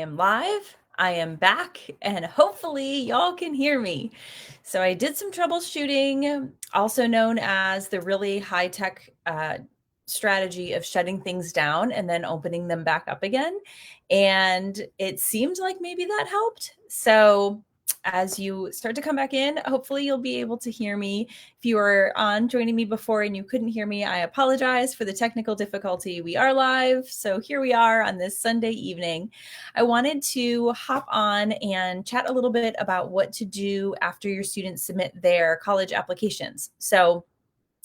am live, I am back, and hopefully y'all can hear me. So I did some troubleshooting, also known as the really high-tech strategy of shutting things down and then opening them back up again. And it seemed like maybe that helped. So as you start to come back in, hopefully you'll be able to hear me. If you were on joining me before and you couldn't hear me, I apologize for the technical difficulty. We are live, so here we are on this Sunday evening. I wanted to hop on and chat a little bit about what to do after your students submit their college applications. So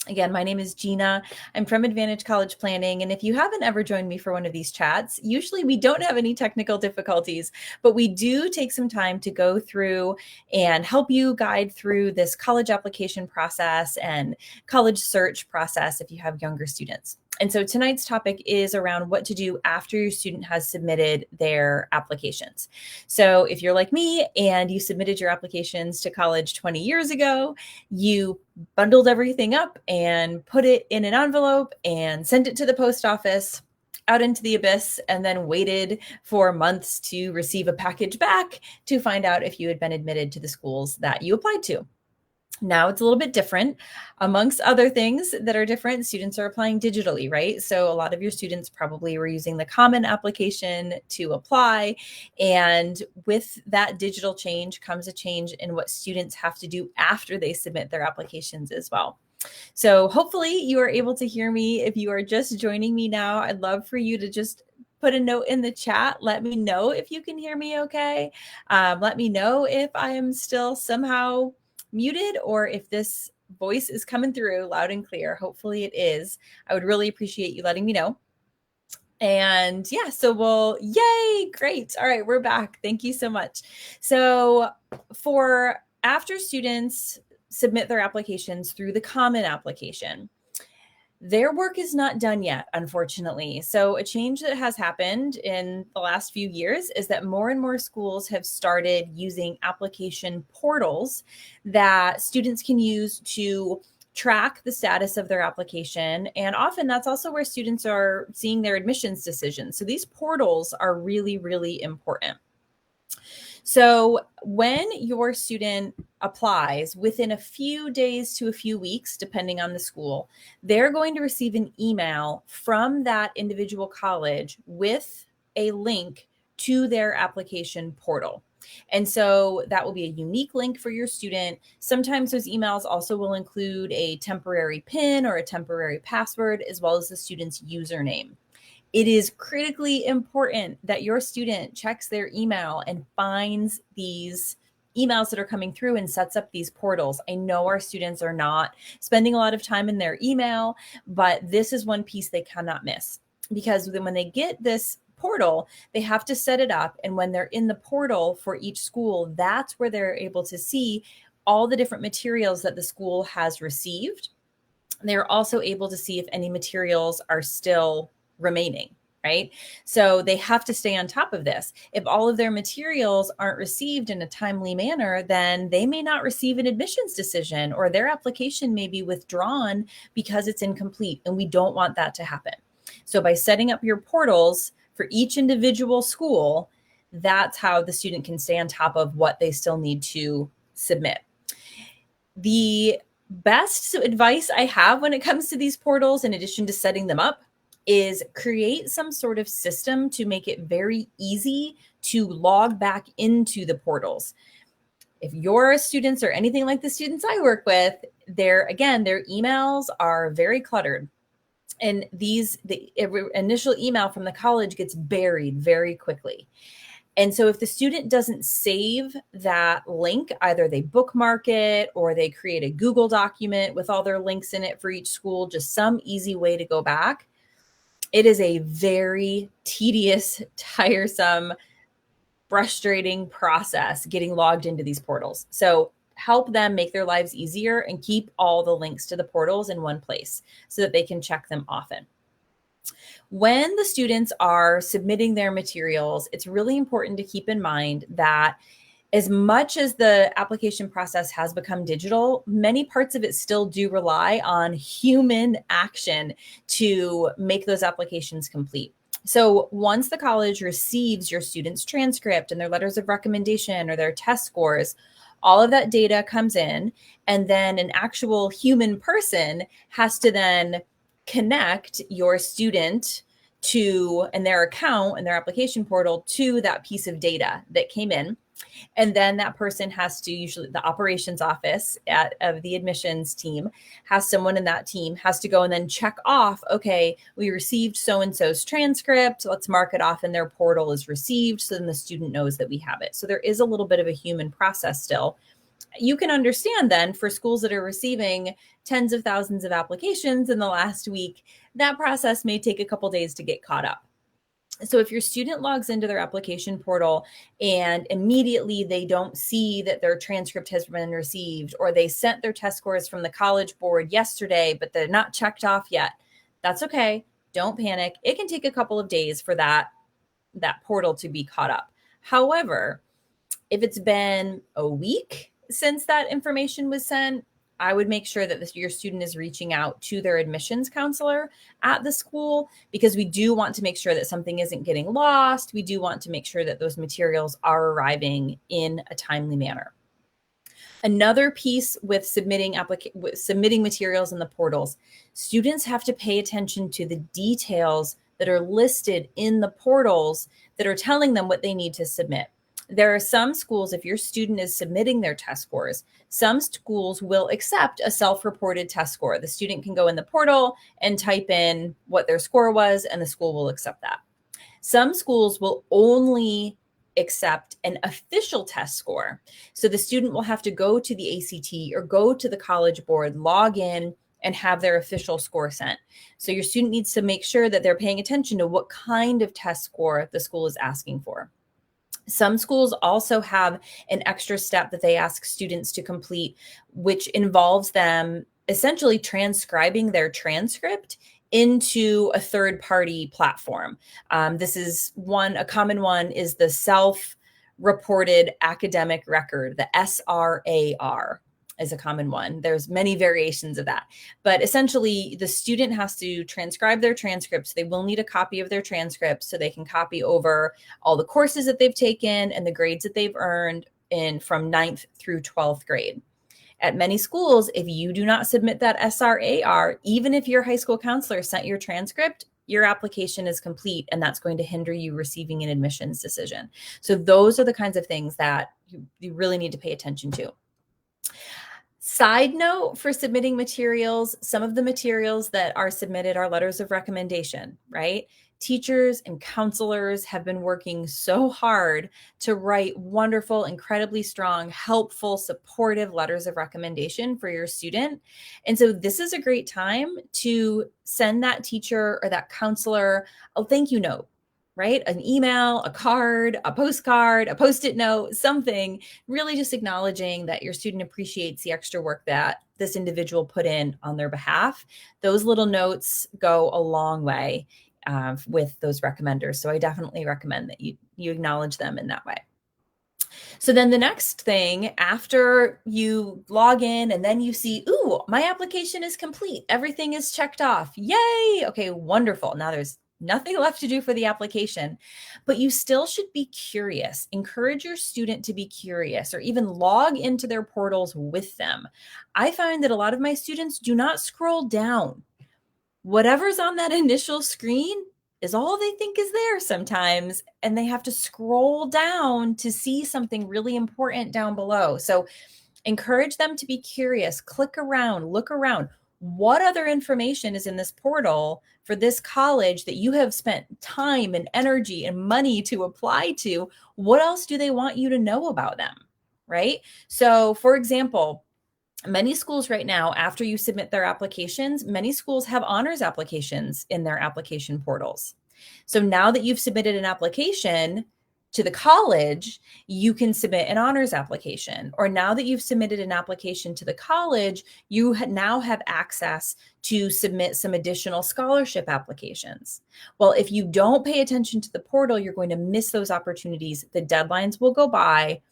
again, my name is Gina. I'm from Advantage College Planning. And if you haven't ever joined me for one of these chats, usually we don't have any technical difficulties, but we do take some time to go through and help you guide through this college application process and college search process if you have younger students. And so tonight's topic is around what to do after your student has submitted their applications. So if you're like me and you submitted your applications to college 20 years ago, you bundled everything up and put it in an envelope and sent it to the post office out into the abyss, and then waited for months to receive a package back to find out if you had been admitted to the schools that you applied to. Now it's a little bit different. Amongst other things that are different, students are applying digitally, right? So a lot of your students probably were using the Common application to apply. And with that digital change comes a change in what students have to do after they submit their applications as well. So hopefully you are able to hear me. If you are just joining me now, I'd love for you to just put a note in the chat. Let me know if you can hear me okay. Let me know if I am still somehow muted or if this voice is coming through loud and clear. Hopefully it is. I would really appreciate you letting me know. And yeah, so yay, great. All right, we're back. Thank you so much. So for after students submit their applications through the Common application, their work is not done yet, unfortunately. So a change that has happened in the last few years is that more and more schools have started using application portals that students can use to track the status of their application. And often that's also where students are seeing their admissions decisions. So these portals are really, really important. So when your student applies, within a few days to a few weeks, depending on the school, they're going to receive an email from that individual college with a link to their application portal. And so that will be a unique link for your student. Sometimes those emails also will include a temporary PIN or a temporary password, as well as the student's username. It is critically important that your student checks their email and finds these emails that are coming through and sets up these portals. I know our students are not spending a lot of time in their email, but this is one piece they cannot miss, because then when they get this portal, they have to set it up. And when they're in the portal for each school, that's where they're able to see all the different materials that the school has received. They're also able to see if any materials are still remaining, right? So they have to stay on top of this. If all of their materials aren't received in a timely manner, then they may not receive an admissions decision, or their application may be withdrawn because it's incomplete. And we don't want that to happen. So by setting up your portals for each individual school, that's how the student can stay on top of what they still need to submit. The best advice I have when it comes to these portals, in addition to setting them up, is create some sort of system to make it very easy to log back into the portals. If your students are anything like the students I work with, their emails are very cluttered. And the initial email from the college gets buried very quickly. And so if the student doesn't save that link, either they bookmark it or they create a Google document with all their links in it for each school, just some easy way to go back, it is a very tedious, tiresome, frustrating process getting logged into these portals. So help them make their lives easier and keep all the links to the portals in one place so that they can check them often. When the students are submitting their materials, it's really important to keep in mind that as much as the application process has become digital, many parts of it still do rely on human action to make those applications complete. So once the college receives your student's transcript and their letters of recommendation or their test scores, all of that data comes in, and then an actual human person has to then connect your student to and their account and their application portal to that piece of data that came in. And then that person has to, usually the operations office of the admissions team has someone in that team has to go and then check off, okay, we received so-and-so's transcript. Let's mark it off in their portal as received. So then the student knows that we have it. So there is a little bit of a human process still. You can understand then for schools that are receiving tens of thousands of applications in the last week, that process may take a couple days to get caught up. So if your student logs into their application portal and immediately they don't see that their transcript has been received, or they sent their test scores from the College Board yesterday, but they're not checked off yet, that's okay. Don't panic. It can take a couple of days for that portal to be caught up. However, if it's been a week since that information was sent, I would make sure that your student is reaching out to their admissions counselor at the school, because we do want to make sure that something isn't getting lost. We do want to make sure that those materials are arriving in a timely manner. Another piece with submitting materials in the portals, students have to pay attention to the details that are listed in the portals that are telling them what they need to submit. There are some schools, if your student is submitting their test scores, some schools will accept a self-reported test score. The student can go in the portal and type in what their score was, and the school will accept that. Some schools will only accept an official test score. So the student will have to go to the ACT or go to the College Board, log in, and have their official score sent. So your student needs to make sure that they're paying attention to what kind of test score the school is asking for. Some schools also have an extra step that they ask students to complete, which involves them essentially transcribing their transcript into a third-party platform. This is a common one is the self-reported academic record, the SRAR. Is a common one. There's many variations of that. But essentially, the student has to transcribe their transcripts. They will need a copy of their transcripts so they can copy over all the courses that they've taken and the grades that they've earned from 9th through 12th grade. At many schools, if you do not submit that SRAR, even if your high school counselor sent your transcript, your application is complete, and that's going to hinder you receiving an admissions decision. So those are the kinds of things that you really need to pay attention to. Side note for submitting materials, some of the materials that are submitted are letters of recommendation, right? Teachers and counselors have been working so hard to write wonderful, incredibly strong, helpful, supportive letters of recommendation for your student. And so this is a great time to send that teacher or that counselor a thank you note, right? An email, a card, a postcard, a Post-it note, something really just acknowledging that your student appreciates the extra work that this individual put in on their behalf. Those little notes go a long way with those recommenders. So I definitely recommend that you acknowledge them in that way. So then the next thing, after you log in and then you see, ooh, my application is complete. Everything is checked off. Yay. Okay, wonderful. Now there's nothing left to do for the application, but you still should be curious. Encourage your student to be curious, or even log into their portals with them. I find that a lot of my students do not scroll down. Whatever's on that initial screen is all they think is there sometimes, and they have to scroll down to see something really important down below. So encourage them to be curious, click around, look around. What other information is in this portal for this college that you have spent time and energy and money to apply to? What else do they want you to know about them, right? So for example, many schools right now, after you submit their applications, many schools have honors applications in their application portals. So now that you've submitted an application to the college, you can submit an honors application. Or now that you've submitted an application to the college, you now have access to submit some additional scholarship applications. Well, if you don't pay attention to the portal, you're going to miss those opportunities. The deadlines will go by,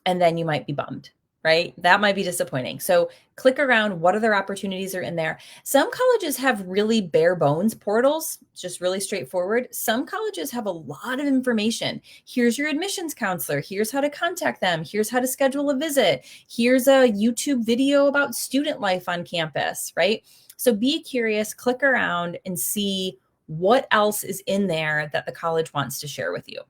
and then you might be bummed. right? That might be disappointing. So click around, what other opportunities are in there. Some colleges have really bare bones portals, just really straightforward. Some colleges have a lot of information. Here's your admissions counselor. Here's how to contact them. Here's how to schedule a visit. Here's a YouTube video about student life on campus, right? So be curious, click around and see what else is in there that the college wants to share with you.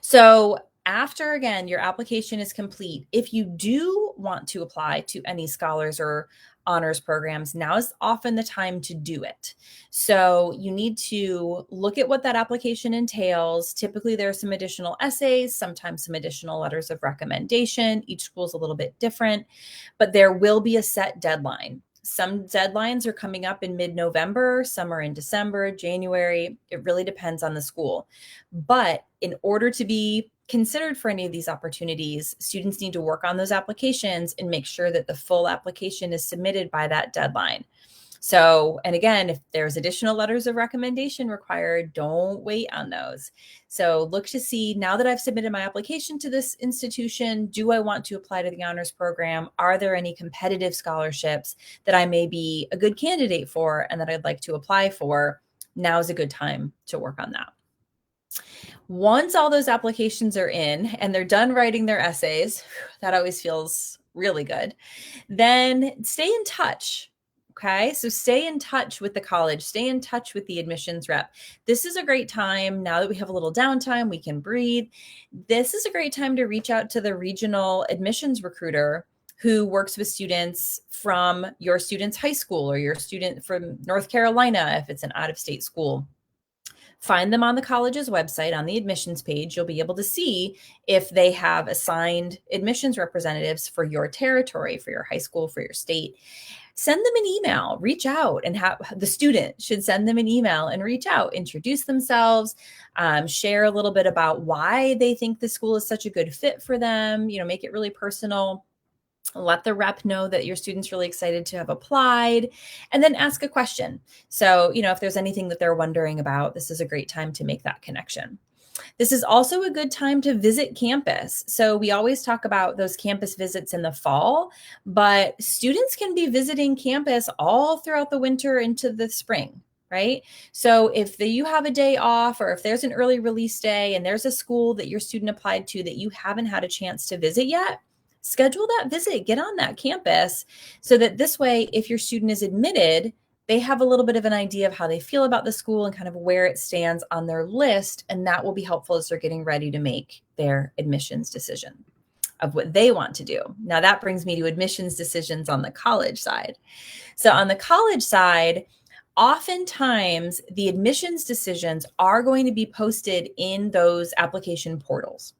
So after, again, your application is complete, if you do want to apply to any scholars or honors programs, now is often the time to do it. So you need to look at what that application entails. Typically, there are some additional essays, sometimes some additional letters of recommendation. Each school is a little bit different, but there will be a set deadline. Some deadlines are coming up in mid-November, some are in December, January. It really depends on the school. But in order to be considered for any of these opportunities, students need to work on those applications and make sure that the full application is submitted by that deadline. So, and again, if there's additional letters of recommendation required, don't wait on those. So look to see, now that I've submitted my application to this institution, do I want to apply to the honors program? Are there any competitive scholarships that I may be a good candidate for and that I'd like to apply for? Now is a good time to work on that. Once all those applications are in and they're done writing their essays, that always feels really good. Then stay in touch. Okay, so stay in touch with the college, stay in touch with the admissions rep. This is a great time, now that we have a little downtime, we can breathe. This is a great time to reach out to the regional admissions recruiter who works with students from your student's high school or your student from North Carolina if it's an out-of-state school. Find them on the college's website on the admissions page. You'll be able to see if they have assigned admissions representatives for your territory, for your high school, for your state. Send them an email, reach out, and have the student should send them an email and reach out, introduce themselves, share a little bit about why they think the school is such a good fit for them, make it really personal. Let the rep know that your student's really excited to have applied, and then ask a question. So, if there's anything that they're wondering about, this is a great time to make that connection. This is also a good time to visit campus. So we always talk about those campus visits in the fall, but students can be visiting campus all throughout the winter into the spring, right? So if you have a day off, or if there's an early release day and there's a school that your student applied to that you haven't had a chance to visit yet, schedule that visit, get on that campus, so that this way, if your student is admitted, they have a little bit of an idea of how they feel about the school and kind of where it stands on their list. And that will be helpful as they're getting ready to make their admissions decision of what they want to do. Now that brings me to admissions decisions on the college side. So on the college side, oftentimes the admissions decisions are going to be posted in those application portals.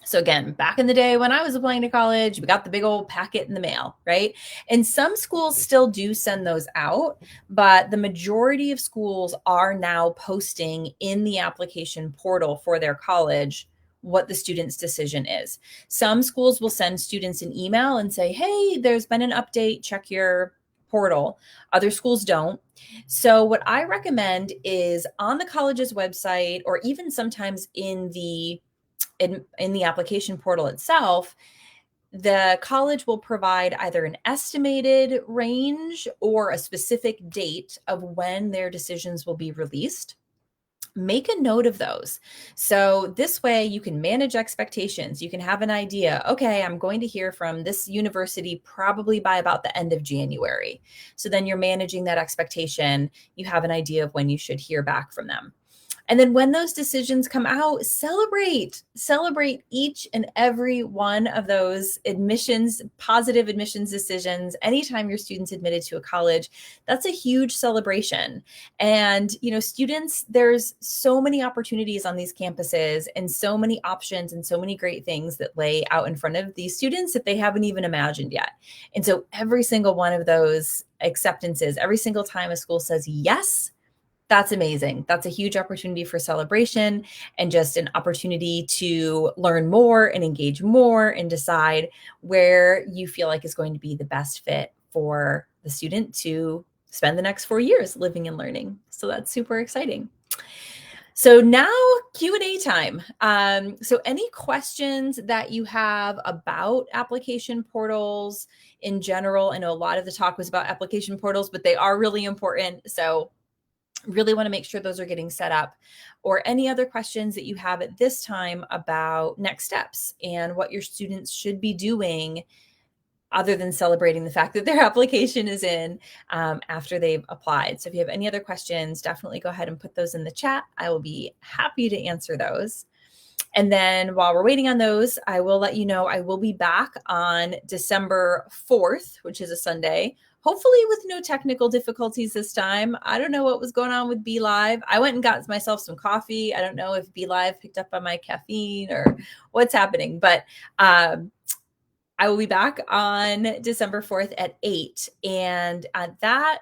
So again, back in the day when I was applying to college, we got the big old packet in the mail, right? And some schools still do send those out, but the majority of schools are now posting in the application portal for their college what the student's decision is. Some schools will send students an email and say, hey, there's been an update, check your portal. Other schools don't. So what I recommend is on the college's website, or even sometimes in the application portal itself, the college will provide either an estimated range or a specific date of when their decisions will be released. Make a note of those. So this way you can manage expectations. You can have an idea, okay, I'm going to hear from this university probably by about the end of January. So then you're managing that expectation. You have an idea of when you should hear back from them. And then when those decisions come out, celebrate each and every one of those positive admissions decisions. Anytime your student's admitted to a college, that's a huge celebration. And, students, there's so many opportunities on these campuses and so many options and so many great things that lay out in front of these students that they haven't even imagined yet. And so every single one of those acceptances, every single time a school says yes, that's amazing. That's a huge opportunity for celebration and just an opportunity to learn more and engage more and decide where you feel like is going to be the best fit for the student to spend the next 4 years living and learning. So that's super exciting. So now Q&A time. So any questions that you have about application portals in general? I know a lot of the talk was about application portals, but they are really important. So really want to make sure those are getting set up, or any other questions that you have at this time about next steps and what your students should be doing other than celebrating the fact that their application is in after they've applied. So if you have any other questions, definitely go ahead and put those in the chat. I will be happy to answer those. And then while we're waiting on those, I will let you know I will be back on December 4th, which is a Sunday, hopefully with no technical difficulties this time. I don't know what was going on with BeLive. I went and got myself some coffee. I don't know if BeLive picked up on my caffeine or what's happening, but I will be back on December 4th at 8. And at that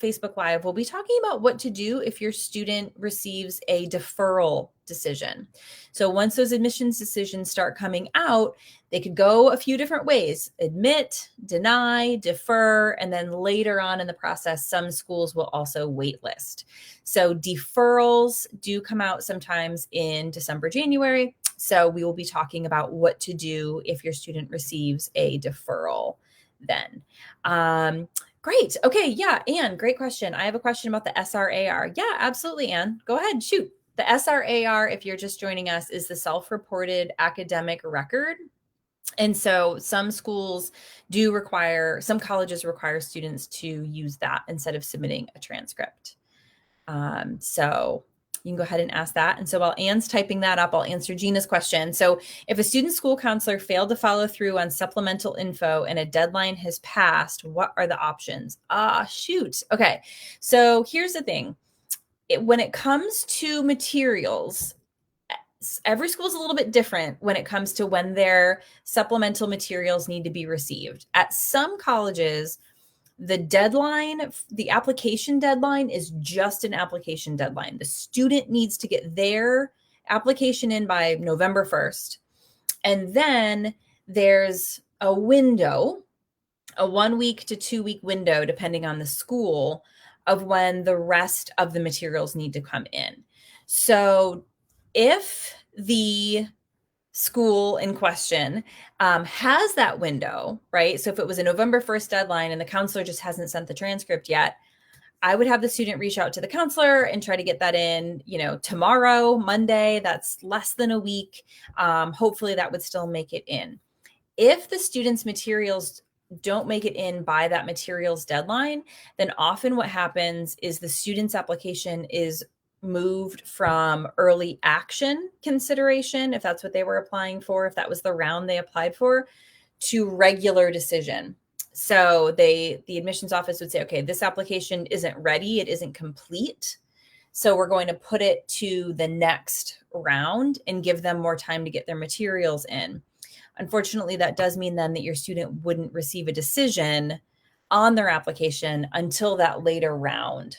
Facebook Live, we'll be talking about what to do if your student receives a deferral decision. So once those admissions decisions start coming out, they could go a few different ways: admit, deny, defer, and then later on in the process, some schools will also waitlist. So deferrals do come out sometimes in December, January. So we will be talking about what to do if your student receives a deferral then. Great. Okay. Yeah. Anne, great question. I have a question about the SRAR. Yeah, absolutely, Anne. Go ahead. Shoot. The SRAR, if you're just joining us, is the self-reported academic record. And so some schools do require, some colleges require students to use that instead of submitting a transcript. So you can go ahead and ask that. And so while Anne's typing that up, I'll answer Gina's question. So if a student school counselor failed to follow through on supplemental info and a deadline has passed, what are the options? Shoot. Okay. So here's the thing. When it comes to materials, every school is a little bit different when it comes to when their supplemental materials need to be received. At some colleges, the deadline, the application deadline is just an application deadline. The student needs to get their application in by November 1st. And then there's a window, a 1 week to 2 week window, depending on the school, of when the rest of the materials need to come in. So if the school in question has that window, right? So if it was a November 1st deadline and the counselor just hasn't sent the transcript yet, I would have the student reach out to the counselor and try to get that in, tomorrow, Monday. That's less than a week. Hopefully that would still make it in. If the student's materials don't make it in by that materials deadline, then often what happens is the student's application is moved from early action consideration, if that's what they were applying for, if that was the round they applied for, to regular decision. So the admissions office would say, okay, this application isn't ready, it isn't complete, so we're going to put it to the next round and give them more time to get their materials in. Unfortunately, that does mean then that your student wouldn't receive a decision on their application until that later round.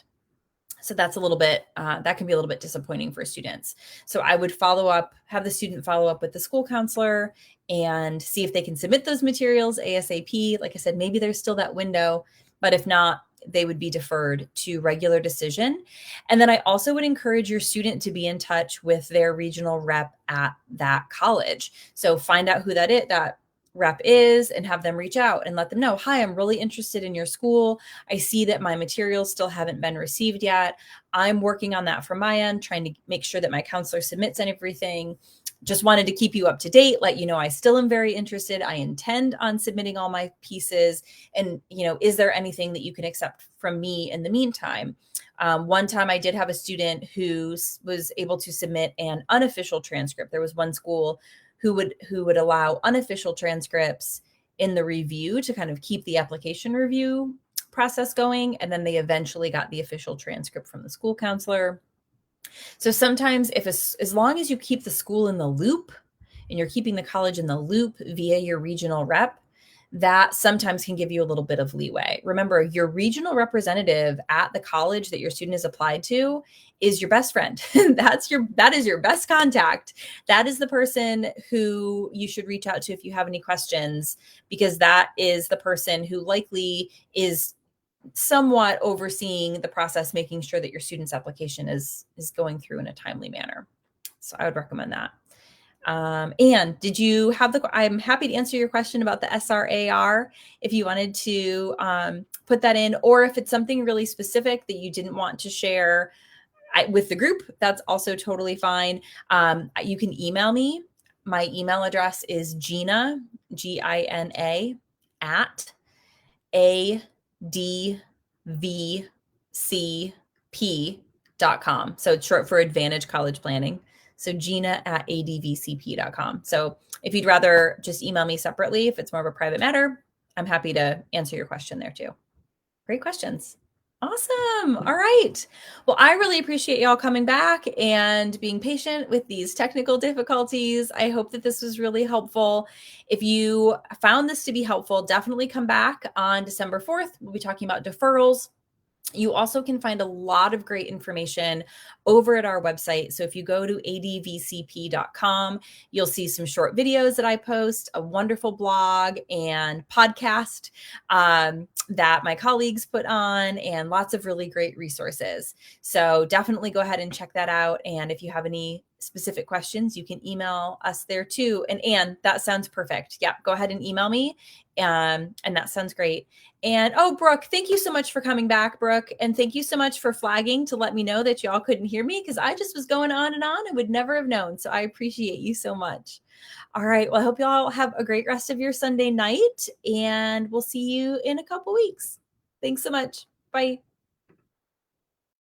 So that's a little bit, that can be a little bit disappointing for students. So I would have the student follow up with the school counselor and see if they can submit those materials ASAP. Like I said, maybe there's still that window, but if not, they would be deferred to regular decision. And then I also would encourage your student to be in touch with their regional rep at that college. So find out who that rep is and have them reach out and let them know, hi, I'm really interested in your school. I see that my materials still haven't been received yet. I'm working on that from my end, trying to make sure that my counselor submits everything. Just wanted to keep you up to date, let you know I still am very interested. I intend on submitting all my pieces. And, is there anything that you can accept from me in the meantime? One time I did have a student who was able to submit an unofficial transcript. There was one school who would allow unofficial transcripts in the review to kind of keep the application review process going. And then they eventually got the official transcript from the school counselor. So sometimes as long as you keep the school in the loop and you're keeping the college in the loop via your regional rep, that sometimes can give you a little bit of leeway. Remember, your regional representative at the college that your student has applied to is your best friend. That is your best contact. That is the person who you should reach out to if you have any questions, because that is the person who likely is somewhat overseeing the process, making sure that your student's application is going through in a timely manner. So I would recommend that. And did you have I'm happy to answer your question about the SRAR if you wanted to put that in, or if it's something really specific that you didn't want to share with the group, that's also totally fine. You can email me. My email address is Gina, Gina, at advcp.com. So it's short for Advantage College Planning. So Gina at advcp.com. So if you'd rather just email me separately, if it's more of a private matter, I'm happy to answer your question there too. Great questions. Awesome. All right. Well, I really appreciate y'all coming back and being patient with these technical difficulties. I hope that this was really helpful. If you found this to be helpful, definitely come back on December 4th. We'll be talking about deferrals. You also can find a lot of great information over at our website. So if you go to advcp.com, you'll see some short videos that I post, a wonderful blog and podcast that my colleagues put on, and lots of really great resources. So definitely go ahead and check that out. And if you have any specific questions, you can email us there too. And Anne, that sounds perfect. Yeah, go ahead and email me. And that sounds great. And oh, Brooke, thank you so much for coming back, Brooke. And thank you so much for flagging to let me know that y'all couldn't hear me, because I just was going on and would never have known. So I appreciate you so much. All right. Well, I hope y'all have a great rest of your Sunday night, and we'll see you in a couple weeks. Thanks so much. Bye.